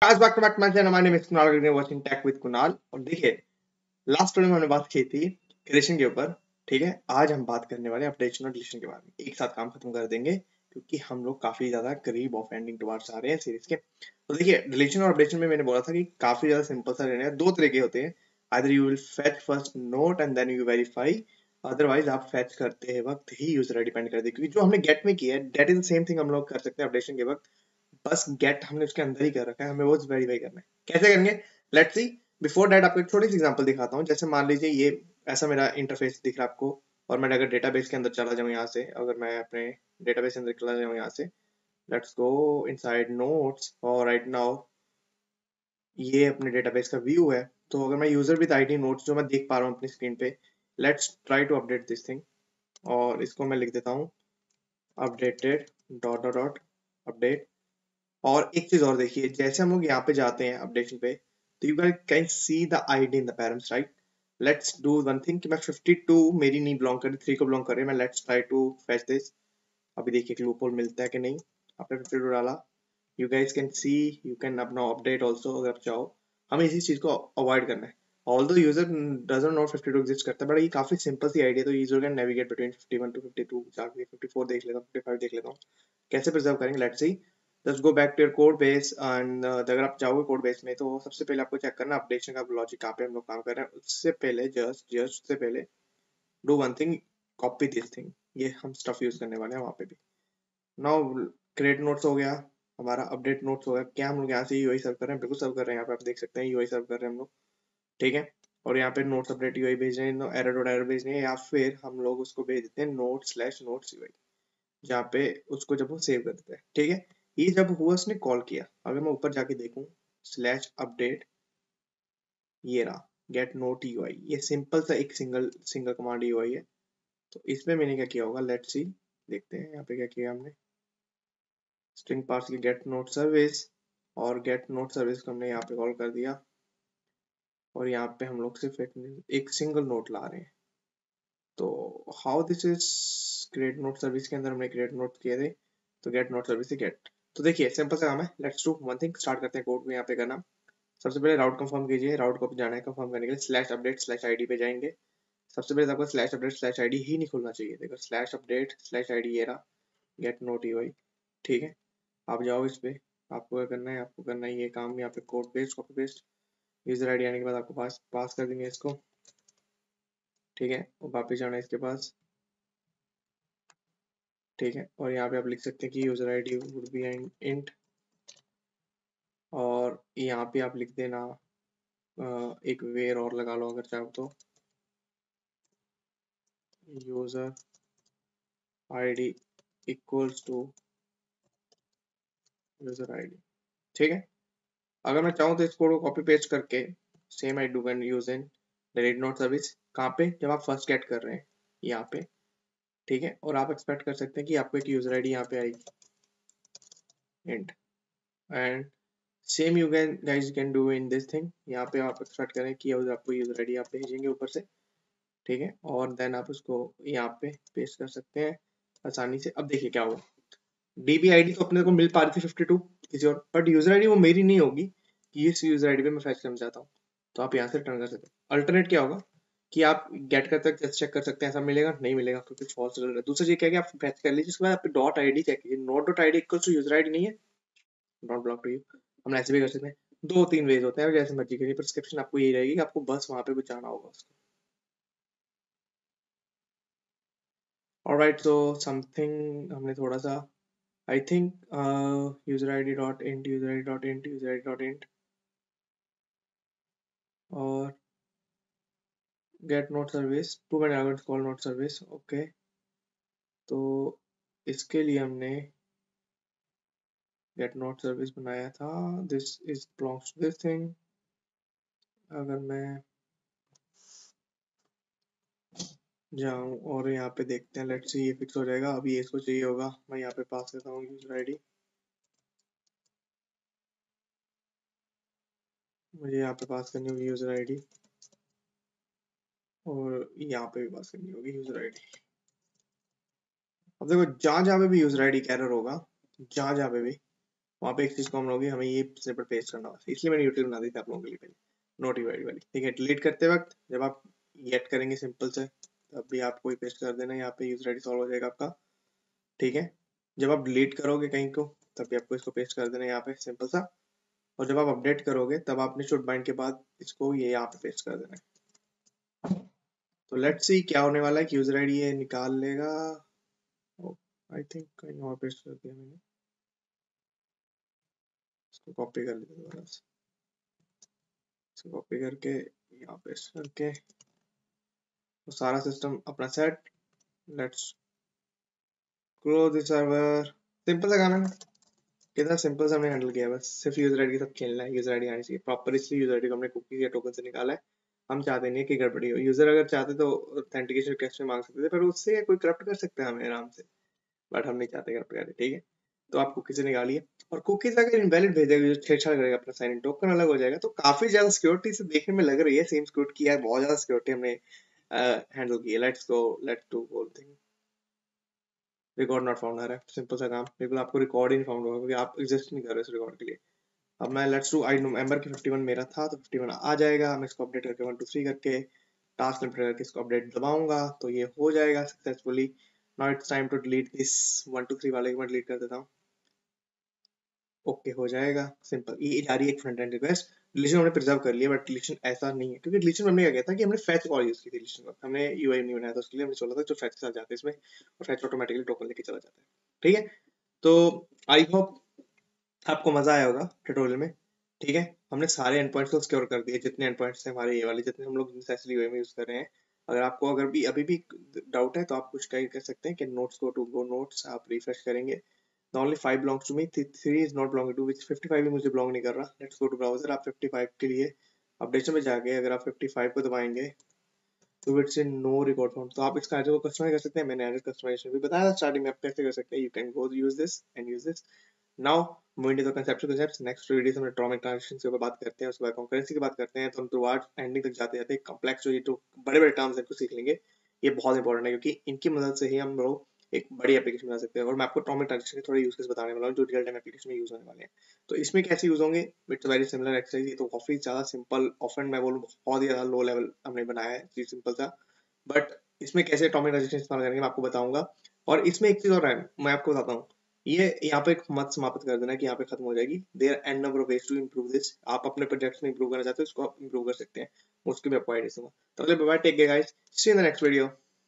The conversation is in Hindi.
guys, back to back my channel. My name is Kunal. You're watching Tech with Kunal. और देखिए लास्ट वीडियो में हमने बात की थी क्रिएशन के ऊपर। ठीक है, आज हम बात करने वाले अपडेशन और डिलीशन के बारे में। एक साथ काम खत्म कर देंगे क्योंकि हम लोग काफी ज्यादा करीब ऑफ एंडिंग टुवर्ड्स आ रहे हैं सीरीज के। तो देखिए डिलीशन और अपडेशन में मैंने बोला था कि काफी ज्यादा सिंपल सा रहने हैं। दो तरीके होते हैं, either you will fetch first note and then you verify, otherwise आप फेच करते वक्त ही यूजर डिपेंड करते हैं। क्योंकि जो हमने गेट में किया है that is the same thing हम लोग कर सकते हैं अपडेशन के वक्त। बस गेट हमने उसके अंदर ही कर रखा है, हमें वो वेरीफाई करना है। कैसे करेंगे, लेट्स सी। बिफोर दैट आपको एक छोटी सी एग्जांपल दिखाता हूँ। जैसे मान लीजिए ये ऐसा मेरा इंटरफेस दिख रहा है आपको, और मैं अगर डेटाबेस के अंदर चला जाऊँ यहाँ से, अगर मैं अपने डेटाबेस के अंदर चला जाऊँ यहाँ से, लेट्स गो इनसाइड नोट्स, और राइट नाउ ये अपने डेटाबेस का व्यू है। तो अगर मैं यूजर विद आईडी नोट्स जो मैं देख पा रहा हूँ अपनी स्क्रीन पे, let's try to update this thing, और इसको मैं लिख देता हूँ updated dot dot dot update. और एक चीज और देखिए, जैसे हम लोग यहाँ पे जाते हैं अपडेशन पे, तो you can see the ID in the params, right. Let's do one thing कि मैं 52 मेरी नहीं बिलोंग कर रही, 3 को बिलोंग कर रही है। मैं let's try to fetch this. अभी देखिए लूप होल मिलता है कि नहीं। आपने 52 डाला, you guys can see, you can अपना अपडेट ऑल्सो अगर आप चाहो। हमें इसी चीज को अवॉइड करना है। Although user doesn't know 52 exist करता है, बट ये काफी सिंपल सी आइडिया। तो user can navigate between 51 to 52, जाके 54 देख लेता हूँ, 55 देख लेता हूँ। कैसे प्रिजर्व करेंगे, let's see. Just go back to your code base and अगर आप जाओगे कोड बेस में, तो सबसे पहले आपको चेक करना अपडेशन का लॉजिक कहाँ पे हम लोग काम कर रहे हैं। उससे पहले जस्ट उससे पहले do one thing, copy this thing. ये हम स्टफ यूज करने वाले हैं वहाँ पे भी। नाउ क्रिएट नोट्स हो गया, हमारा अपडेट नोट्स हो गया। क्या हम लोग यहाँ से यूआई सर्व कर रहे हैं? बिल्कुल सर्व कर रहे हैं। यहाँ पे आप देख सकते हैं यूआई सर्व कर रहे हैं हम लोग, ठीक है। और यहाँ पे नोट्स अपडेट यूआई भेज रहे हैं, एरर डॉट एरर भेज रहे हैं, या फिर हम लोग उसको भेज देते हैं नोट स्लैश नोट्स यूआई, जहाँ पे उसको जब वो सेव कर देते हैं, ठीक है। ये जब हुआ उसने कॉल किया, अगर मैं ऊपर जाके देखूं स्लैश अपडेट, ये रहा गेट नोट यूआई। ये सिंपल सा एक सिंगल सिंगल कमांड यूआई है। तो इसमें मैंने क्या किया होगा, लेट्स सी, देखते हैं यहाँ पे क्या किया हमने। स्ट्रिंग पार्स की गेट नोट सर्विस, और गेट नोट सर्विस को हमने यहाँ पे कॉल कर दिया, और यहाँ पे हम लोग सिर्फ एक सिंगल नोट ला रहे हैं। तो how this is create note service के अंदर हमने क्रिएट नोट किए थे, तो गेट नोट सर्विस से गेट। तो देखिए सिंपल सा काम है। Let's do one thing, start करते हैं कोड को यहाँ पे करना। सबसे पहले राउट कंफर्म कीजिए। राउट को जाना है कंफर्म करने के लिए, स्लैश अपडेट स्लैश आईडी पे जाएंगे। सबसे पहले आपको स्लैश अपडेट स्लैश आईडी ही नहीं खुलना चाहिए। देखो स्लैश अपडेट स्लैश आईडी, ये रहा गेट नोट यूआई, ठीक है। आप जाओ इस पे, आपको क्या करना है, आपको करना है ये काम, यहाँ पे code paste copy paste, user ID आने के बाद आपको पास कर देंगे इसको, ठीक है। और वापस जाना है इसके पास, ठीक है। और यहाँ पे आप लिख सकते हैं कि user ID would be int, और यहाँ पे आप लिख देना एक वेर और लगा लो अगर चाहो तो, user ID equals to user ID, ठीक है। अगर मैं चाहूँ तो इस कोड को कॉपी पेस्ट करके same I do can use in delete note service, कहाँ पे, जब आप फर्स्ट गेट कर रहे हैं यहाँ पे, ठीक है। और आप एक्सपेक्ट कर सकते हैं कि आपको एक यूजर आईडी यहाँ पे आएगी int, and same you can guys can do in this thing. यहाँ पे आप एक्सपेक्ट करें कि आपको यूजर आईडी आप भेजेंगे ऊपर से, ठीक है। और देन आप उसको यहाँ पे पेस्ट कर सकते हैं आसानी से। अब देखिए क्या होगा, डीबी आईडी तो अपने को मिल पा रही थी 52 किसी और, बट यूजर आईडी वो मेरी नहीं होगी कि इस यूजर आईडी पे मैं फैच करना चाहता हूँ। तो आप यहाँ से रिटर्न कर सकते हैं। अल्टरनेट क्या होगा कि आप गेट कर तक चेक कर सकते हैं, ऐसा मिलेगा नहीं मिलेगा क्योंकि फॉल्स है। दूसरा ये क्या है कि आप फैच कर लीजिए, उसके बाद आप डॉट आईडी चेक कीजिए, not dot ID equal to user ID नहीं है, नॉट ब्लॉक टू यू। हम ऐसे भी कर सकते हैं, दो तीन वेज होते हैं, जैसे मर्जी करिए। प्रिस्क्रिप्शन आपको यही रहेगी कि आपको बस वहां पे कुछ जाना होगा उसको। ऑलराइट, सो समथिंग हमने थोड़ा सा, I think user ID dot int, user ID dot int, user ID dot int, और get note service to man call note service, okay. तो इसके लिए हमने गेट नोट सर्विस बनाया था, this is belongs to this thing. अगर मैं जाऊं और यहाँ पे देखते हैं, लेट्स सी ये फिक्स हो जाएगा। अभी ये इसको चाहिए होगा, मैं यहाँ पे पास करता हूँ यूजर आईडी, मुझे यहाँ पे पास करनी होगी यूजर आईडी, और यहाँ पे भी पास करनी होगी यूजर आईडी। अब देखो जहाँ जहाँ पे भी यूजर आईडी का एरर होगा, जहाँ जहाँ पे भी वहाँ पे एक चीज कॉमन होगी, हमें ये स्निपेट पेस्ट करना होगा, इसलिए मैंने यूटिल बना दी थी आप लोगों के लिए पहले, नोट यूआईडी वाली। ठीक है, डिलीट करते वक्त जब आप गेट करेंगे सिंपल से, तब भी आपको ही पेस्ट कर देना, यहाँ पे यूजर आईडी सॉल्व हो जाएगा आपका। ठीक है, जब आप डिलीट करोगे कहीं को, तब भी आपको इसको पेस्ट कर देना यहाँ पे सिंपल सा, और जब आप अपडेट करोगे तब आपने शुड बाइंड के बाद इसको ये यहाँ पे पेस्ट कर देना है। तो लेट्स सी क्या होने वाला है कि यूजर आईडी ये निकाल लेगा। आई थिंक कहीं और पेस्ट कर दिया मैंने, इसको कॉपी कर लेते दोबारा से, इसको कॉपी करके यहाँ पेस्ट करके, तो सारा सिस्टम अपना set. Let's close the server. Simple सा काम है, कितना सिंपल से हमने हैंडल किया, बस सिर्फ यूजर आईडी के साथ खेलना है, यूजर आईडी आनी चाहिए प्रॉपर, इसलिए यूजर आईडी को हमने कुकी या टोकन से निकाला है। हम चाहते नहीं है कि गड़बड़ी हो, यूजर अगर चाहते तो ऑथेंटिकेशन रिक्वेस्ट में मांग सकते थे, पर उससे कोई करप्ट कर सकते हैं हमें आराम से, बट हम नहीं चाहते करप्ट करें। ठीक है, तो आप कुकी से निकालिए, और कुकीज अगर इनवैलिड भेजेगा, जो छेड़छाड़ करेगा अपना साइन इन टोकन अलग हो जाएगा। तो काफी ज्यादा सिक्योरिटी से देखने में लग रही है सेम सिक्योरिटी की, यार बहुत ज्यादा सिक्योरिटी हमने हैंडल की है। Let's do whole thing. Record not found आ रहा है, सिंपल सा काम, बिल्कुल आपको रिकॉर्ड ही नहीं फाउंड होगा क्योंकि आप एग्जिस्ट नहीं कर रहे इस रिकॉर्ड के लिए। अब मैं लेट्स डू आई नवंबर की 51 मेरा था, तो 51 आ जाएगा, मैं इसको अपडेट करके 1 2 3 करके टास्क कंप्लीट करके इसको अपडेट दबाऊंगा, तो ये हो जाएगा successfully. Now it's time to delete this 1 2 3 वाले को मैं डिलीट कर देता हूँ। ओके हो जाएगा, सिंपल। ये जा रही है एक फ्रंट एंड रिक्वेस्ट, डिलीशन हमने प्रिजर्व कर लिया, बट डिलीशन ऐसा नहीं है क्योंकि डिलीशन हमने क्या किया था कि हमने फेच कॉल यूज की थी डिलीशन वक्त, हमने यूआई नहीं बनाया था उसके लिए, हमने सोचा था जो फेच चल जाता है इसमें, और फेच ऑटोमेटिकली टोकन लेके चला जाता है। ठीक है, तो आई होप आपको मजा आया होगा ट्यूटोरियल में। ठीक है, हमने सारे एंड पॉइंट्स को सिक्योर कर दिए, जितने एंड पॉइंट्स थे हमारे ये वाले, जितने हम लोग नेसेसरी वे में यूज कर रहे हैं। अगर आपको अगर भी अभी भी डाउट है तो आप कुछ कर सकते हैं कि नोट्स गो नोट्स आप रिफ्रेश करेंगे। The only 5 belongs to me, 3 is not belonging to, which 55 भी मुझे belong नहीं कर रहा। Let's go to browser, आप 55 के लिए अपडेशन में जाके अगर आप 55 को दबाएंगे तो it's in no record found, तो आप इसका एड्रेस को कस्टमाइज कर सकते हैं। मैंने एड्रेस कस्टमाइजेशन भी बताया था स्टार्टिंग में, आप कैसे कर सकते हैं। You can go use this and use this. Now moving to the conceptual concepts, next video में एटॉमिक ट्रांजिशन के ऊपर बात करते हैं, उसके बाद कॉन्करेंसी की बात करते हैं, तो हम टुवर्ड्स एंडिंग तक जाते जाते कॉम्प्लेक्स जो ये तो बड़े बड़े टर्म्स हैं इनको सीख लेंगे। ये बहुत इंपॉर्टेंट है क्योंकि इनकी मदद से ही हम लोग एक बड़ी एप्लीकेशन बना सकते हैं। और मैं आपको एटॉमिक ट्रांजिशन के थोड़े यूज केस बताने वाला हूँ जो रियल टाइम एप्लीकेशन में यूज होने वाले हैं। तो इसमें कैसे यूज होंगे, इट्स वेरी सिमिलर एक्सरसाइज, ये तो काफी ज्यादा सिंपल, ऑफन मैं बोलूँ बहुत ही ज्यादा लो लेवल हमने बनाया है जी, सिंपल सा। बट इसमें कैसे एटॉमिक रजिस्ट्रेशन इस्तेमाल करेंगे मैं आपको बताऊंगा। और इसमें एक चीज और है, मैं आपको बताता हूँ, ये यहाँ पे एक मत समाप्त कर देना कि यहाँ पे खत्म हो जाएगी। There and number of ways to improve this, आप अपने प्रोजेक्ट्स में इंप्रूव करना चाहते हो इसको आप इंप्रूव कर सकते हैं, उसके भी आपको आइडिया दूंगा। तो bye take care guys, see you in the next video.